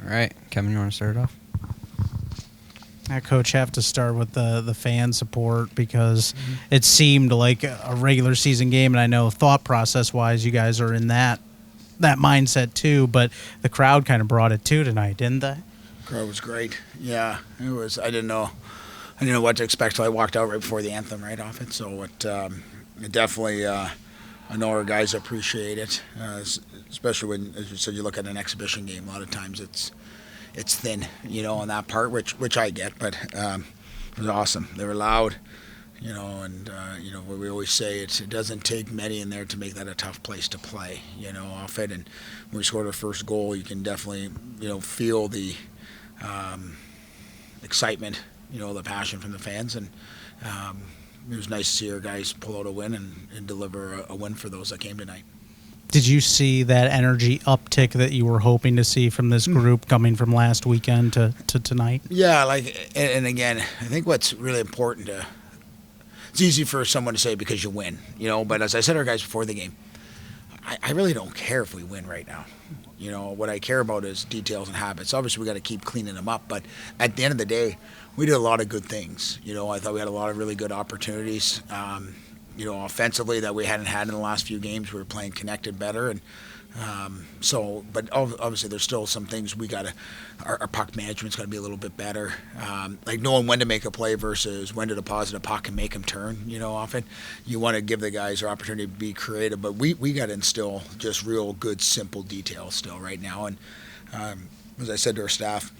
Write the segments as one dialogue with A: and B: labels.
A: right, Kevin, you want to start it off?
B: Coach, have to start with the fan support because it seemed like a regular season game, and I know thought process wise, you guys are in that mindset too. But the crowd kind of brought it too tonight, didn't they?
C: Crowd was great. Yeah, it was. I didn't know what to expect till I walked out right before the anthem, right off it. So it definitely. I know our guys appreciate it, especially when, as you said, you look at an exhibition game. A lot of times it's thin, on that part, which I get, but it was awesome. They were loud, and what we always say, it doesn't take many in there to make that a tough place to play, off it. And when we scored our first goal, you can definitely, feel the excitement, the passion from the fans, and it was nice to see our guys pull out a win and deliver a win for those that came tonight.
B: Did you see that energy uptick that you were hoping to see from this group coming from last weekend to tonight?
C: Yeah, and again, I think what's really important it's easy for someone to say because you win, but as I said to our guys before the game, I really don't care if we win right now. What I care about is details and habits. Obviously, we got to keep cleaning them up, but at the end of the day, we did a lot of good things. I thought we had a lot of really good opportunities. Offensively that we hadn't had in the last few games. We were playing connected better, and but obviously there's still some things we got to. Our puck management's got to be a little bit better, like knowing when to make a play versus when to deposit a puck and make them turn. Often you want to give the guys their opportunity to be creative, but we got to instill just real good, simple details still right now. And as I said to our staff,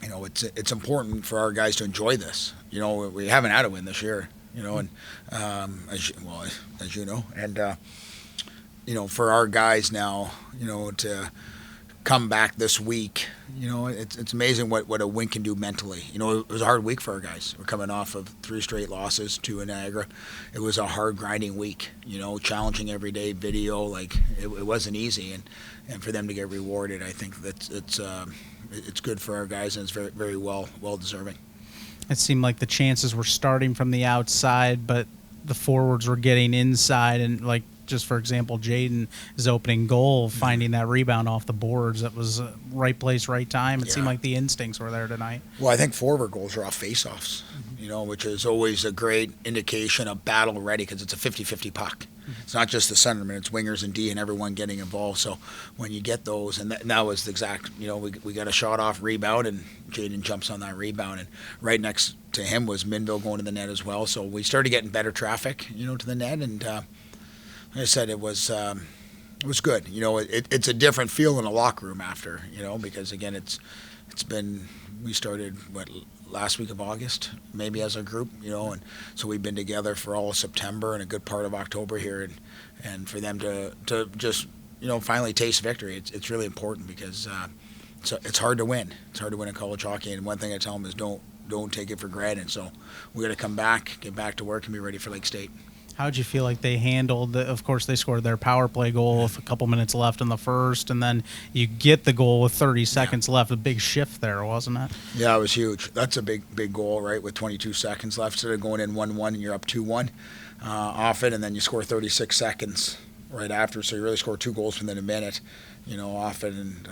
C: it's important for our guys to enjoy this. We haven't had a win this year. And as you know, and for our guys now, to come back this week, it's amazing what a win can do mentally. It was a hard week for our guys. We're coming off of 3 straight losses to Niagara. It was a hard grinding week, challenging every day, video, like it wasn't easy, and for them to get rewarded, I think that it's good for our guys, and it's very, very well deserving.
B: It seemed like the chances were starting from the outside, but the forwards were getting inside. And, like, just for example, Jaden's opening goal, finding that rebound off the boards, that was right place, right time. It seemed like the instincts were there tonight.
C: Well, I think forward goals are off faceoffs, which is always a great indication of battle ready because it's a 50-50 puck. It's not just the centerman, it's wingers and D and everyone getting involved. So when you get those, and that was the exact, we got a shot off rebound, and Jaden jumps on that rebound, and right next to him was Minville going to the net as well. So we started getting better traffic, to the net, and like I said, it was good. It's a different feel in a locker room after, because again, it's been, we started last week of August, maybe as a group, and so we've been together for all of September and a good part of October here, and for them to just finally taste victory, it's really important because it's hard to win. It's hard to win in college hockey, and one thing I tell them is don't take it for granted. So we got to come back, get back to work, and be ready for Lake State.
B: How'd you feel like they handled of course, they scored their power play goal with a couple minutes left in the first, and then you get the goal with 30 seconds left. A big shift there, wasn't it?
C: Yeah, it was huge. That's a big goal, right, with 22 seconds left. Instead of going in 1-1 and you're up 2-1 off it, and then you score 36 seconds right after. So you really score 2 goals within a minute, off it. And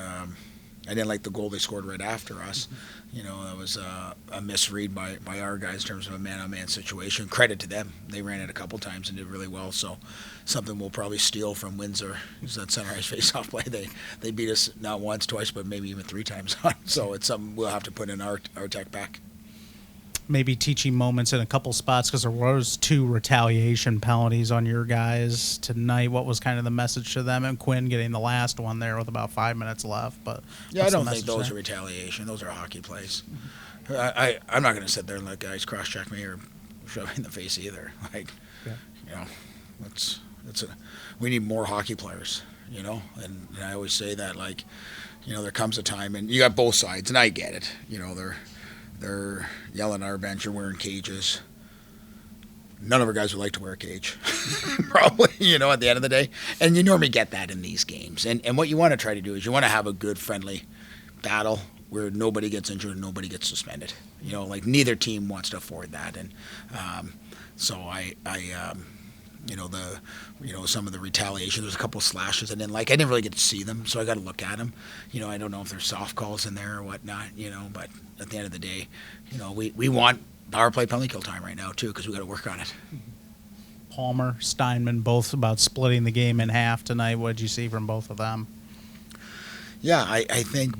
C: I didn't like the goal they scored right after us. That was a misread by our guys in terms of a man-on-man situation. Credit to them. They ran it a couple times and did really well. So something we'll probably steal from Windsor is that center ice face-off play. They beat us not once, twice, but maybe even 3 times on. So it's something we'll have to put in our tech back.
B: Maybe teaching moments in a couple spots, because there was 2 retaliation penalties on your guys tonight. What was kind of the message to them? And Quinn getting the last one there with about 5 minutes left. But
C: yeah, I don't think those are retaliation. Those are hockey plays. I'm not going to sit there and let guys cross-check me or shove me in the face either. We need more hockey players, And I always say that, there comes a time, and you got both sides, and I get it. They're yelling at our bench, you're wearing cages. None of our guys would like to wear a cage, probably, at the end of the day. And you normally get that in these games. And what you want to try to do is you want to have a good, friendly battle where nobody gets injured and nobody gets suspended. Neither team wants to afford that. And so some of the retaliation. There's a couple of slashes I didn't like. I didn't really get to see them, so I got to look at them. I don't know if there's soft calls in there or whatnot. But at the end of the day, we want power play penalty kill time right now too, because we got to work on it.
B: Palmer, Steinman, both about splitting the game in half tonight. What did you see from both of them?
C: Yeah, I think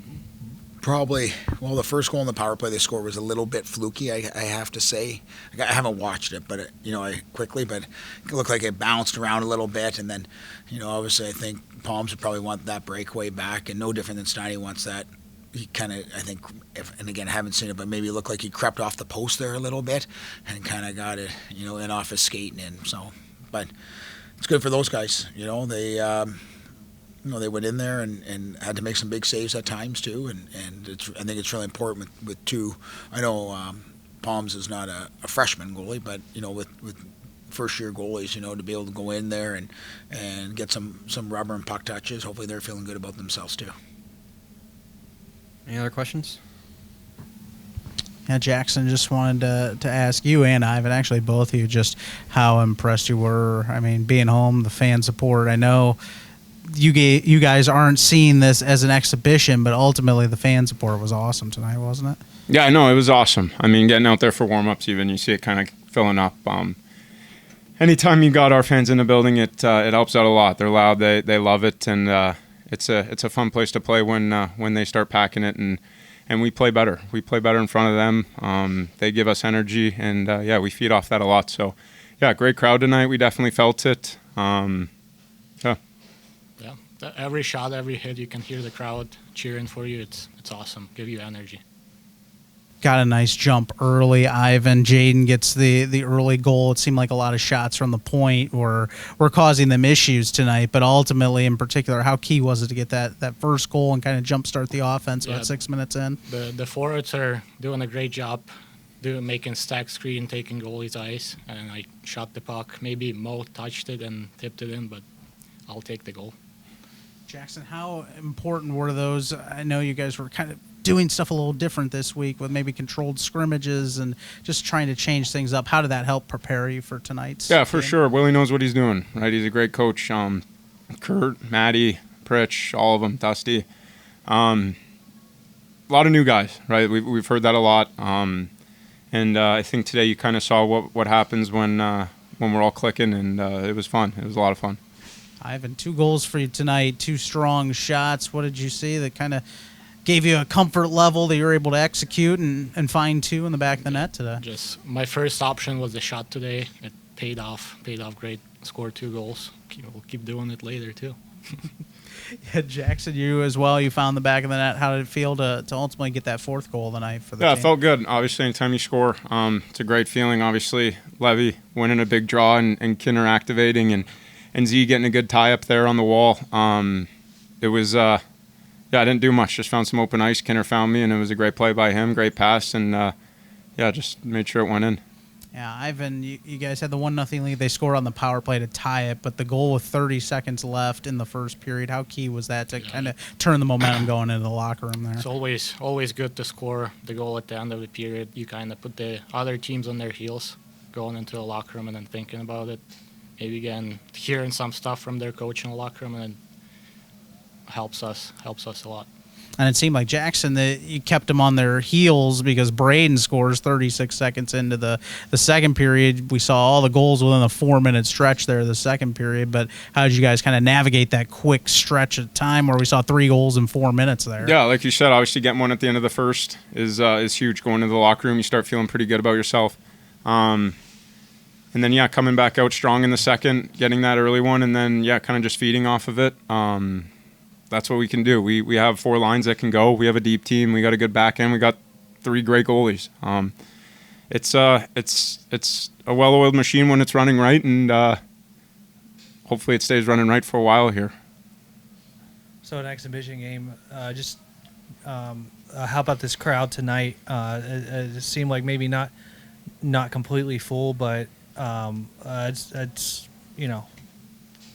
C: probably, the first goal in the power play they scored was a little bit fluky, I have to say. I haven't watched it, but, but it looked like it bounced around a little bit. And then, obviously I think Palms would probably want that breakaway back, and no different than Steiny wants that. He kind of, I think, and again, I haven't seen it, but maybe it looked like he crept off the post there a little bit and kind of got it, in off his skating in. So, but it's good for those guys. They went in there and had to make some big saves at times too, and I think it's really important with two. I know Palms is not a freshman goalie, but with first year goalies, to be able to go in there and get some rubber and puck touches. Hopefully they're feeling good about themselves too.
A: Any other questions?
B: Yeah, Jackson, just wanted to ask you and Ivan, actually both of you, just how impressed you were. I mean, being home, the fan support. I know you guys aren't seeing this as an exhibition, but ultimately the fan support was awesome tonight, wasn't it?
D: Yeah, no, it was awesome. I mean, getting out there for warm-ups, even you see it kind of filling up. Anytime you got our fans in the building, it helps out a lot. They're loud, they love it, and it's a fun place to play when they start packing it, and we play better. We play better in front of them. They give us energy, and we feed off that a lot. So, yeah, great crowd tonight. We definitely felt it.
E: Yeah, every shot, every hit, you can hear the crowd cheering for you. It's awesome. Give you energy.
B: Got a nice jump early. Ivan, Jaden gets the early goal. It seemed like a lot of shots from the point were causing them issues tonight, but ultimately, in particular, how key was it to get that first goal and kind of jumpstart the offense about 6 minutes in?
E: The forwards are doing a great job making stack screen, taking goalie's ice, and I shot the puck. Maybe Mo touched it and tipped it in, but I'll take the goal.
B: Jackson, how important were those? I know you guys were kind of doing stuff a little different this week with maybe controlled scrimmages and just trying to change things up. How did that help prepare you for tonight's
D: Yeah, for
B: game?
D: sure. Willie knows what he's doing, right? He's a great coach. Kurt, Maddie, Pritch, all of them, Dusty. A lot of new guys, right? We've heard that a lot. And I think today you kind of saw what happens when we're all clicking, and it was fun. It was a lot of fun.
B: Ivan, 2 goals for you tonight, 2 strong shots. What did you see that kind of gave you a comfort level that you were able to execute and find 2 in the back of the net today?
E: Just my first option was the shot today. It paid off great. Scored 2 goals. We'll keep doing it later too.
B: Yeah, Jackson, you as well. You found the back of the net. How did it feel to ultimately get that 4th goal tonight for the team?
D: Yeah, it felt good. Obviously, anytime you score, it's a great feeling. Obviously, Levy winning a big draw and Kinner activating and Z getting a good tie up there on the wall. It was, I didn't do much. Just found some open ice. Kinner found me, and it was a great play by him. Great pass, and just made sure it went in.
B: Yeah, Ivan, you guys had the 1-0 lead. They scored on the power play to tie it, but the goal with 30 seconds left in the first period, how key was that to kind of turn the momentum going into the locker room there?
E: It's always good to score the goal at the end of the period. You kind of put the other teams on their heels going into the locker room and then thinking about it. Maybe again hearing some stuff from their coach in the locker room, and it helps us a lot.
B: And it seemed like Jackson, that you kept them on their heels because Braden scores 36 seconds into the second period. We saw all the goals within a 4-minute stretch there, the second period. But how did you guys kind of navigate that quick stretch of time where we saw 3 goals in 4 minutes there?
D: Yeah, like you said, obviously getting one at the end of the first is huge. Going into the locker room, you start feeling pretty good about yourself. And then, coming back out strong in the second, getting that early one, and then, kind of just feeding off of it. That's what we can do. We have 4 lines that can go. We have a deep team. We got a good back end. We got 3 great goalies. It's a well-oiled machine when it's running right, and hopefully it stays running right for a while here.
F: So an exhibition game, how about this crowd tonight? It seemed like maybe not completely full, but it's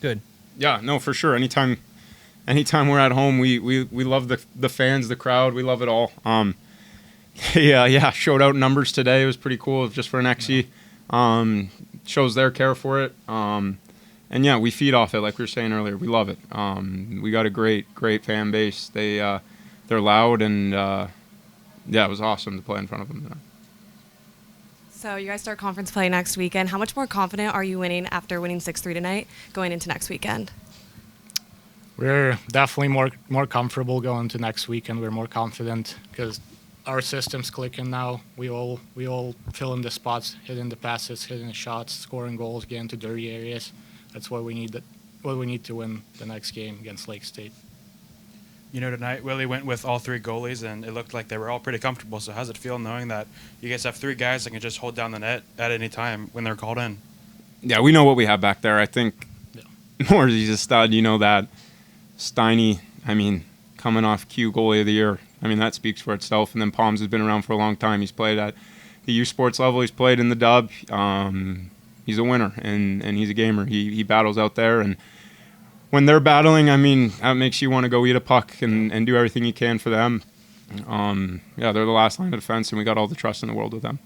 F: good. Yeah,
D: no, for sure. Anytime we're at home, we love the fans, the crowd. We love it all. Showed out numbers today. It was pretty cool just for an XE. shows their care for it. And yeah, we feed off it, like we were saying earlier. We love it. We got a great fan base. They're loud, and yeah, it was awesome to play in front of them tonight.
G: So you guys start conference play next weekend. How much more confident are you winning after winning 6-3 tonight going into next weekend?
E: We're definitely more comfortable going to next weekend. We're more confident because our system's clicking now. We all fill in the spots, hitting the passes, hitting the shots, scoring goals, getting to dirty areas. That's what we need. What we need to win the next game against Lake State.
H: You know, tonight Willie went with all 3 goalies, and it looked like they were all pretty comfortable. So how's it feel knowing that you guys have 3 guys that can just hold down the net at any time when they're called in?
D: Yeah, we know what we have back there. I think Morrissey's a stud. You know that. Steiny, I mean, coming off Q goalie of the year. I mean, that speaks for itself. And then Palms has been around for a long time. He's played at the U Sports level. He's played in the dub. He's a winner, and he's a gamer. He battles out there, and when they're battling, I mean, that makes you want to go eat a puck and do everything you can for them. Yeah, they're the last line of defense, and we got all the trust in the world with them.